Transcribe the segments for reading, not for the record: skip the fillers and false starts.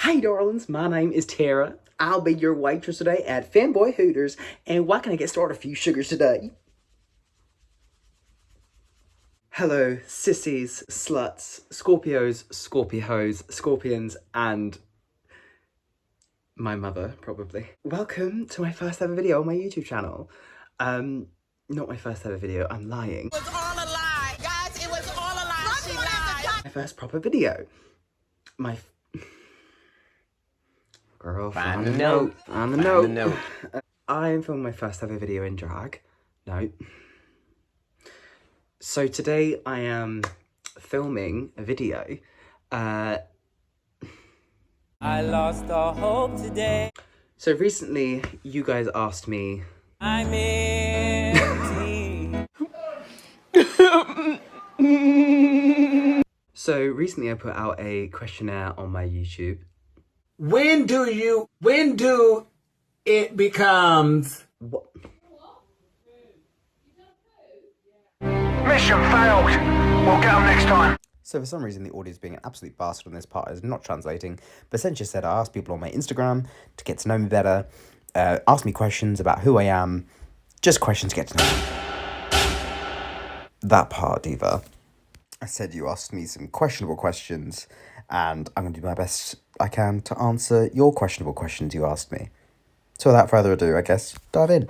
Hi darlings, my name is Tara. I'll be your waitress today at Fanboy Hooters, and why can I get started a few sugars today? Hello, sissies, sluts, Scorpios, Scorpios, Scorpions, and my mother, probably. Welcome to my first ever video on my YouTube channel. Not my first ever video, I'm lying. It was all a lie, guys, it was all a lie, she lied. My first proper video. Girl, find the note. On the note. I am filming my first ever video in drag. No. So today I am filming a video. I lost all hope today. So recently you guys asked me. I'm empty. So recently I put out a questionnaire on my YouTube. When do it becomes... What? Mission failed. We'll get them next time. So for some reason the audio is being an absolute bastard on this part is not translating, but essentially said I asked people on my Instagram to get to know me better, ask me questions about who I am, just questions to get to know me. That part, Diva. I said you asked me some questionable questions, and I'm going to do my best I can to answer your questionable questions you asked me. So without further ado, I guess, dive in.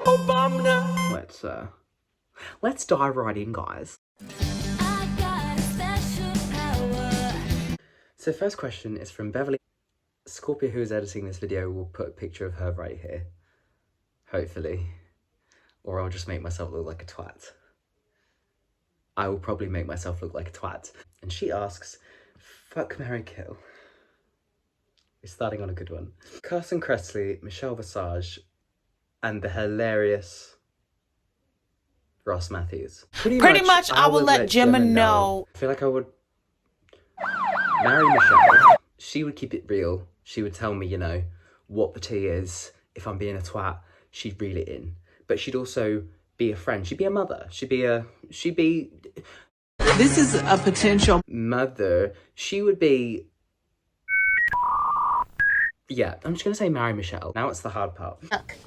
Let's dive right in, guys. So first question is from Beverly. Scorpia, who is editing this video, will put a picture of her right here. Hopefully. Or I'll just make myself look like a twat. I will probably make myself look like a twat. And she asks, fuck, marry, kill. We're starting on a good one. Carson Kressley, Michelle Visage, and the hilarious Ross Matthews. Pretty much I would let Gemma know. I feel like I would marry Michelle. She would keep it real. She would tell me, you know, what the tea is. If I'm being a twat, she'd reel it in. But she'd also be a friend. She'd be a mother. She'd be... This is a potential mother. She would be... Yeah, I'm just going to say marry Michelle. Now it's the hard part.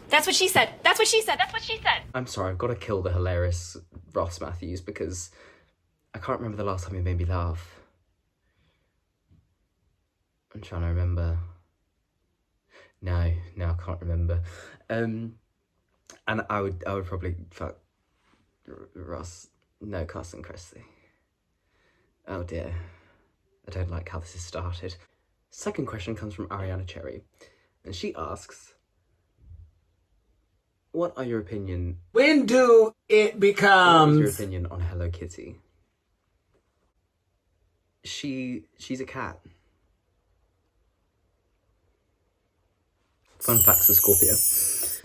That's what she said. That's what she said. That's what she said. I'm sorry, I've got to kill the hilarious Ross Matthews because I can't remember the last time he made me laugh. I'm trying to remember. No, I can't remember. And I would probably fuck Ross. No, Carson Kressley. Oh dear. I don't like how this has started. Second question comes from Ariana Cherry, and she asks, what are your opinion... When do it becomes... What is your opinion on Hello Kitty? She's a cat. Fun facts of Scorpia.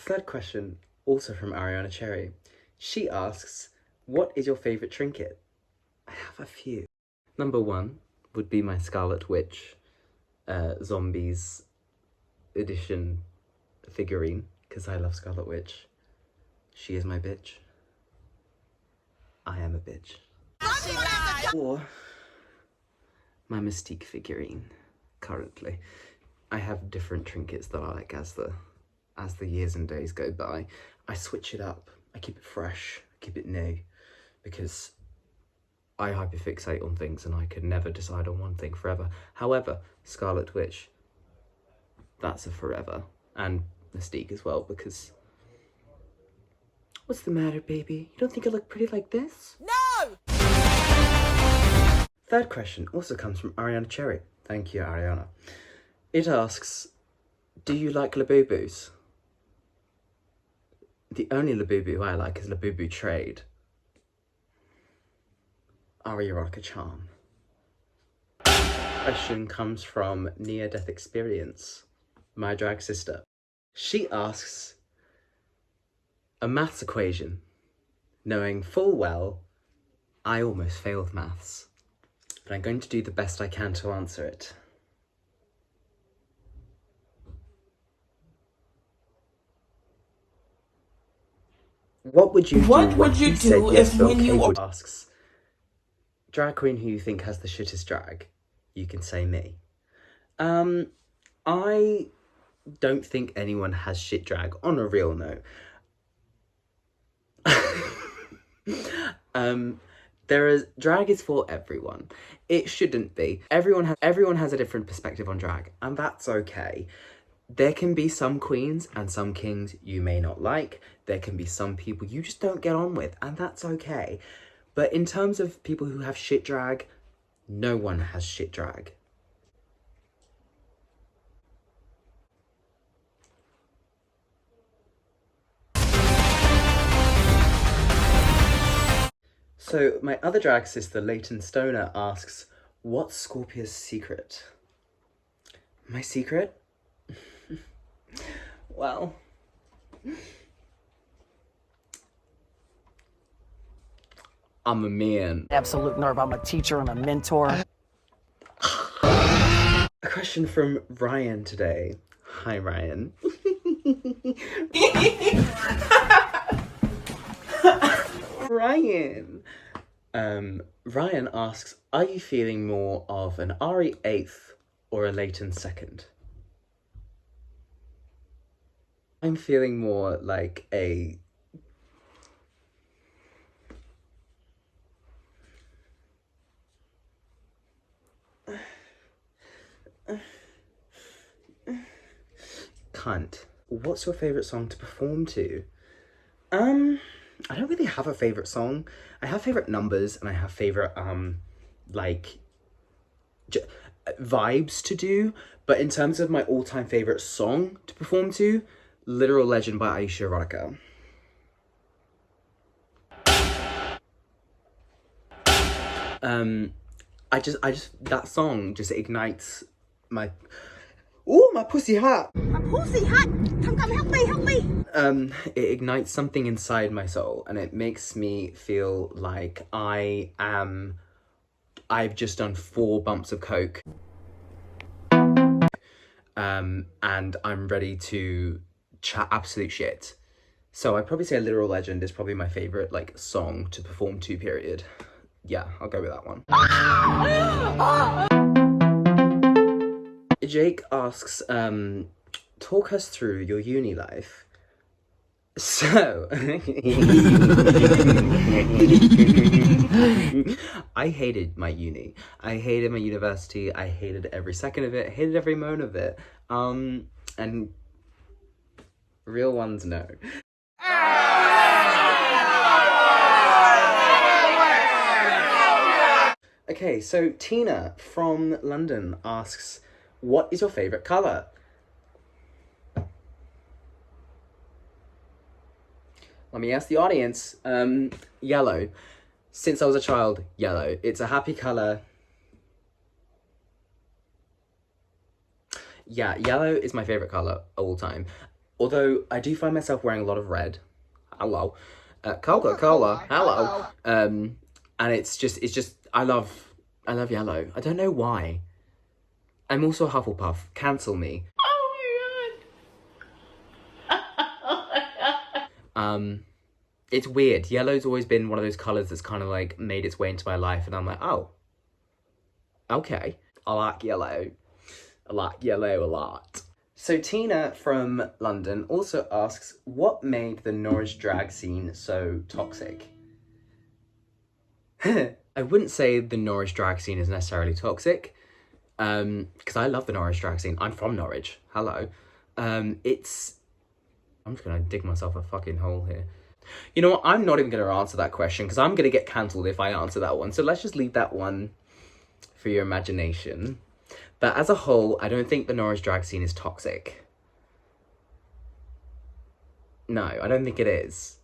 Third question, also from Ariana Cherry. She asks, what is your favourite trinket? I have a few. Number one would be my Scarlet Witch Zombies edition figurine, because I love Scarlet Witch. She is my bitch. I am a bitch. Or my Mystique figurine, currently. I have different trinkets that I like as the years and days go by. I switch it up. I keep it fresh. I keep it new, because I hyperfixate on things and I could never decide on one thing forever. However, Scarlet Witch, that's a forever. And Mystique as well, because... What's the matter, baby? You don't think I look pretty like this? No! Third question also comes from Ariana Cherry. Thank you, Ariana. It asks, do you like Labubus? The only Labubu I like is Labubu Trade. Our erotica charm. Question comes from Near Death Experience, my drag sister. She asks a maths equation, knowing full well I almost failed maths, but I'm going to do the best I can to answer it. What would you do if when you asks drag queen who you think has the shittest drag? You can say me. I don't think anyone has shit drag on a real note. Drag is for everyone. It shouldn't be. Everyone has a different perspective on drag, and that's okay. There can be some queens and some kings you may not like. There can be some people you just don't get on with, and that's okay. But in terms of people who have shit drag, no one has shit drag. So my other drag sister, Leighton Stoner, asks, what's Scorpia's secret? My secret? Well, I'm a man. Absolute nerve. I'm a teacher and a mentor. A question from Ryan today. Hi, Ryan. Ryan. Ryan asks, are you feeling more of an Ari 8th or a Leighton 2nd? I'm feeling more like a... cunt. What's your favourite song to perform to? I don't really have a favourite song. I have favourite numbers and I have favourite, vibes to do. But in terms of my all-time favourite song to perform to, Literal Legend by Aisha Erotica. I just, that song just ignites my... Ooh, my pussy hot! My pussy hot. Come help me. It ignites something inside my soul and it makes me feel like I've just done 4 bumps of coke. And I'm ready to chat absolute shit. So I'd probably say Literal Legend is probably my favourite, like, song to perform to, period. Yeah, I'll go with that one. Jake asks, talk us through your uni life. So, I hated my uni. I hated my university. I hated every second of it. I hated every moment of it. And real ones know. Okay, so Tina from London asks, what is your favourite colour? Let me ask the audience. Yellow. Since I was a child, yellow. It's a happy colour. Yeah, yellow is my favourite colour all time. Although I do find myself wearing a lot of red. Hello. Coca-Cola. Hello. And it's just, I love yellow. I don't know why. I'm also a Hufflepuff. Cancel me. It's weird. Yellow's always been one of those colours that's kind of like made its way into my life, and I'm like, oh, okay. I like yellow. I like yellow a lot. So Tina from London also asks, what made the Norwich drag scene so toxic? I wouldn't say the Norwich drag scene is necessarily toxic, because I love the Norwich drag scene. I'm from Norwich. Hello. I'm just gonna dig myself a fucking hole here. You know what? I'm not even gonna answer that question because I'm gonna get cancelled if I answer that one. So let's just leave that one for your imagination. But as a whole, I don't think the Norwich drag scene is toxic. No, I don't think it is.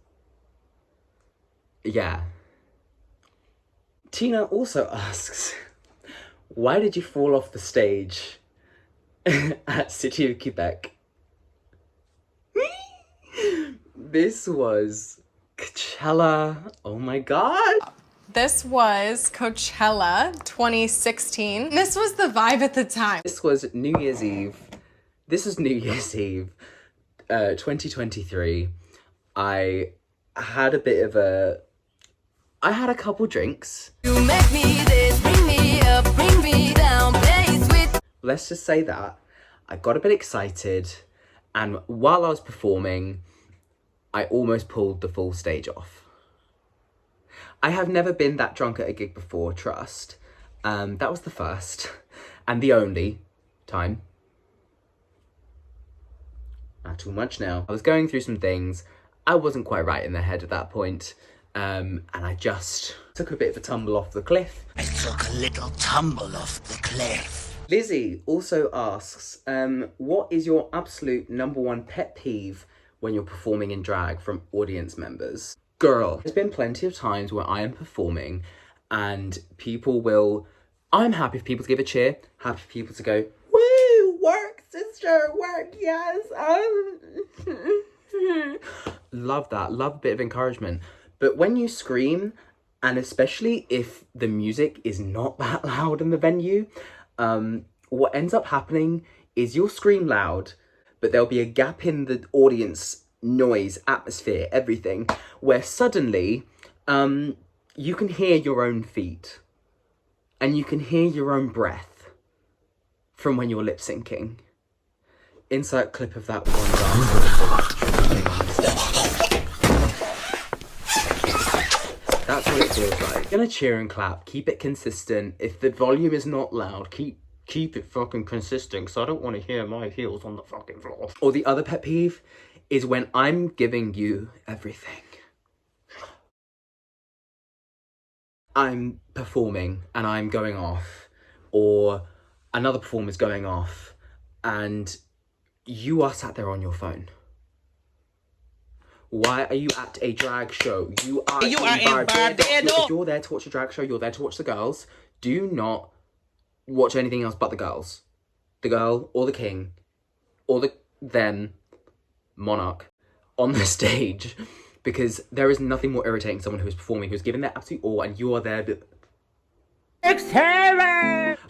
Yeah. Tina also asks, why did you fall off the stage at City of Quebec? This was Coachella. Oh my god. This was Coachella 2016. This was the vibe at the time. This was New Year's Eve. 2023. I had a couple drinks. You make me this, bring me up, bring me down, place with. Let's just say that. I got a bit excited, and while I was performing, I almost pulled the full stage off. I have never been that drunk at a gig before, trust. That was the first and the only time. Not too much now. I was going through some things. I wasn't quite right in the head at that point. And I just took a bit of a tumble off the cliff. I took a little tumble off the cliff. Lizzie also asks, what is your absolute #1 pet peeve when you're performing in drag from audience members? Girl, there's been plenty of times where I am performing and people will, I'm happy for people to give a cheer, happy for people to go, woo, work, sister, work, yes. Love that, love a bit of encouragement. But when you scream, and especially if the music is not that loud in the venue, what ends up happening is you'll scream loud, but there'll be a gap in the audience noise, atmosphere, everything, where suddenly you can hear your own feet and you can hear your own breath from when you're lip syncing. Insert clip of that one dance. That's what it feels like. You're gonna cheer and clap, keep it consistent. If the volume is not loud, keep it fucking consistent, because I don't want to hear my heels on the fucking floor. Or the other pet peeve is when I'm giving you everything. I'm performing and I'm going off, or another performer's going off, and you are sat there on your phone. Why are you at a drag show? You are in Barbados. If you're there to watch a drag show, you're there to watch the girls. Do not watch anything else but the girls. The girl or the king or the then monarch on the stage, because there is nothing more irritating than someone who is performing, who's giving their absolute all, and you are there.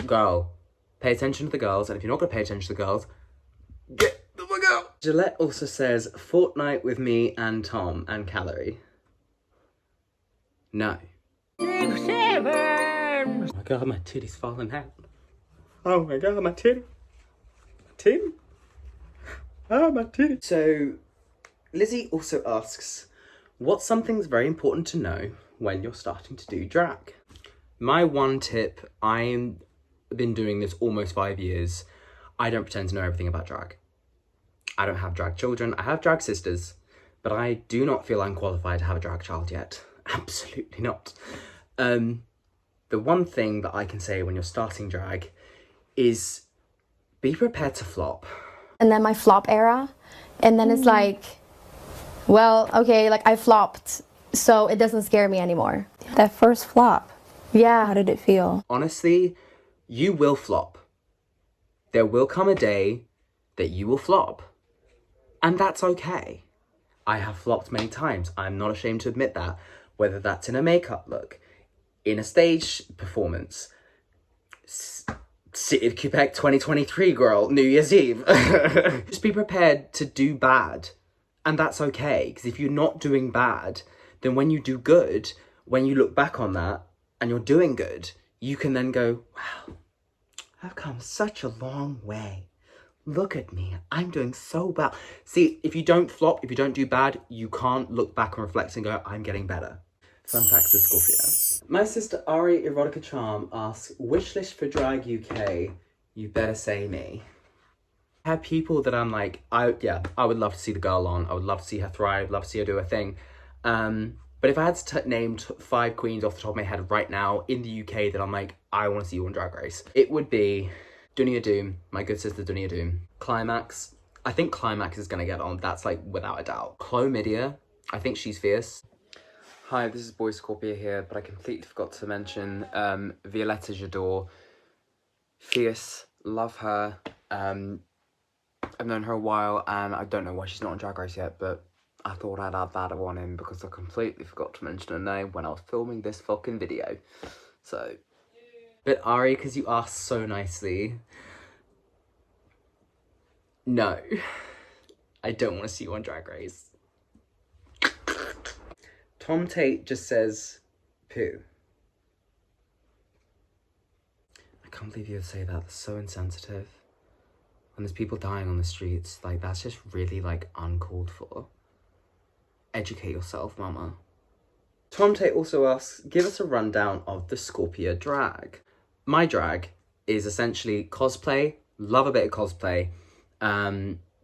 Girl, pay attention to the girls, and if you're not going to pay attention to the girls, get the fuck out. Gillette also says, Fortnite with me and Tom and Calorie. No. 6, 7. Oh my god, my titty's falling out. Oh my god, my titty. Titty. Oh, my titty. So, Lizzie also asks, what's something that's very important to know when you're starting to do drag? My one tip, I've been doing this almost 5 years. I don't pretend to know everything about drag. I don't have drag children. I have drag sisters, but I do not feel I'm qualified to have a drag child yet. Absolutely not. The one thing that I can say when you're starting drag is be prepared to flop. And then my flop era, and then it's like, well, okay, like I flopped, so it doesn't scare me anymore. That first flop, yeah. How did it feel? Honestly, you will flop. There will come a day that you will flop, and that's okay. I have flopped many times. I'm not ashamed to admit that, whether that's in a makeup look, in a stage performance, City of Quebec 2023, girl, New Year's Eve. Just be prepared to do bad, and that's okay, because if you're not doing bad, then when you do good, when you look back on that and you're doing good, you can then go, wow, I've come such a long way. Look at me, I'm doing so well. See, if you don't flop, if you don't do bad, you can't look back and reflect and go, I'm getting better. Fun facts of Scorpia. My sister Ari Erotica Charm asks, wishlist for Drag UK, you better say me. I have people that I'm like, I would love to see the girl on. I would love to see her thrive, love to see her do her thing. But if I had to name 5 queens off the top of my head right now in the UK that I'm like, I want to see you on Drag Race, it would be Dunia Doom, my good sister Dunia Doom. Climax, I think Climax is going to get on, that's like without a doubt. Chlomidia, I think she's fierce. Hi, this is Boy Scorpia here, but I completely forgot to mention Violetta Jador. Fierce, love her. I've known her a while, and I don't know why she's not on Drag Race yet, but I thought I'd add that one in because I completely forgot to mention her name when I was filming this fucking video. So, but Ari, because you asked so nicely, no, I don't want to see you on Drag Race. Tom Tate just says, poo. I can't believe you would say that. That's so insensitive. when there's people dying on the streets, like, that's just really, like, uncalled for. Educate yourself, mama. Tom Tate also asks, give us a rundown of the Scorpia drag. My drag is essentially cosplay. Love a bit of cosplay.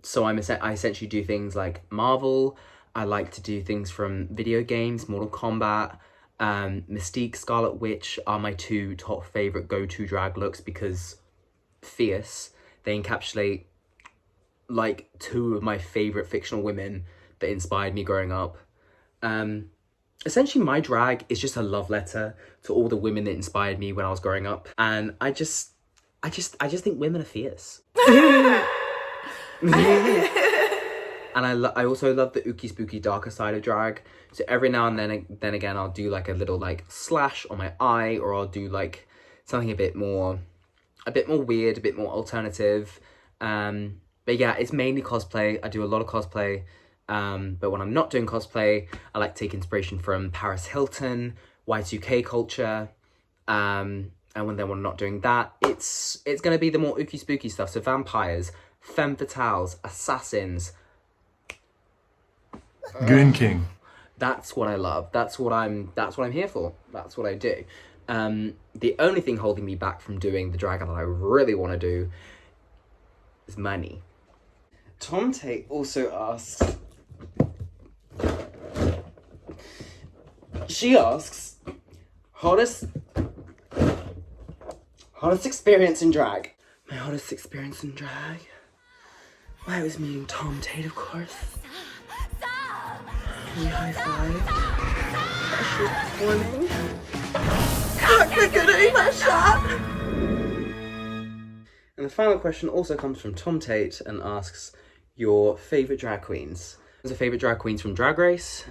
So I essentially do things like Marvel. I like to do things from video games, Mortal Kombat, Mystique, Scarlet Witch are my two top favourite go-to drag looks because fierce. They encapsulate like two of my favourite fictional women that inspired me growing up. Essentially my drag is just a love letter to all the women that inspired me when I was growing up. And I just think women are fierce. And I also love the ooky spooky darker side of drag. So every now and then again, I'll do like a little like slash on my eye, or I'll do like something a bit more weird, a bit more alternative. But yeah, it's mainly cosplay. I do a lot of cosplay. But when I'm not doing cosplay, I like to take inspiration from Paris Hilton, Y2K culture. And when I'm not doing that, it's gonna be the more ooky spooky stuff. So vampires, femme fatales, assassins. Goon King. That's what I love. That's what I'm here for. That's what I do. The only thing holding me back from doing the drag that I really want to do is money. Tom Tate also asks, hottest experience in drag. My hottest experience in drag? Well, I was meeting Tom Tate, of course. We high-fived. She was performing. And the final question also comes from Tom Tate and asks your favourite drag queens. There's a favourite drag queens from Drag Race,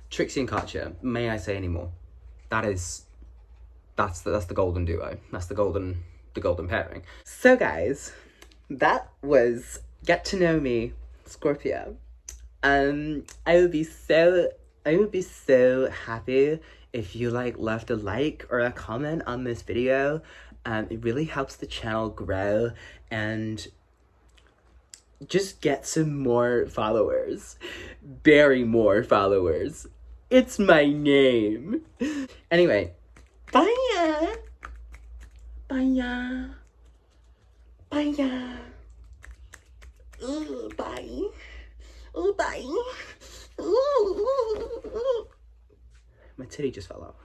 Trixie and Katya. May I say any more? That's the golden duo. That's the golden pairing. So guys, that was Get to Know Me, Scorpia. I would be so happy if you left a like or a comment on this video. It really helps the channel grow and just get some more followers. Bury more followers. It's my name. Anyway, bye. Bye. Bye. Ooh, bye. Ooh, bye. Ooh. My titty just fell off.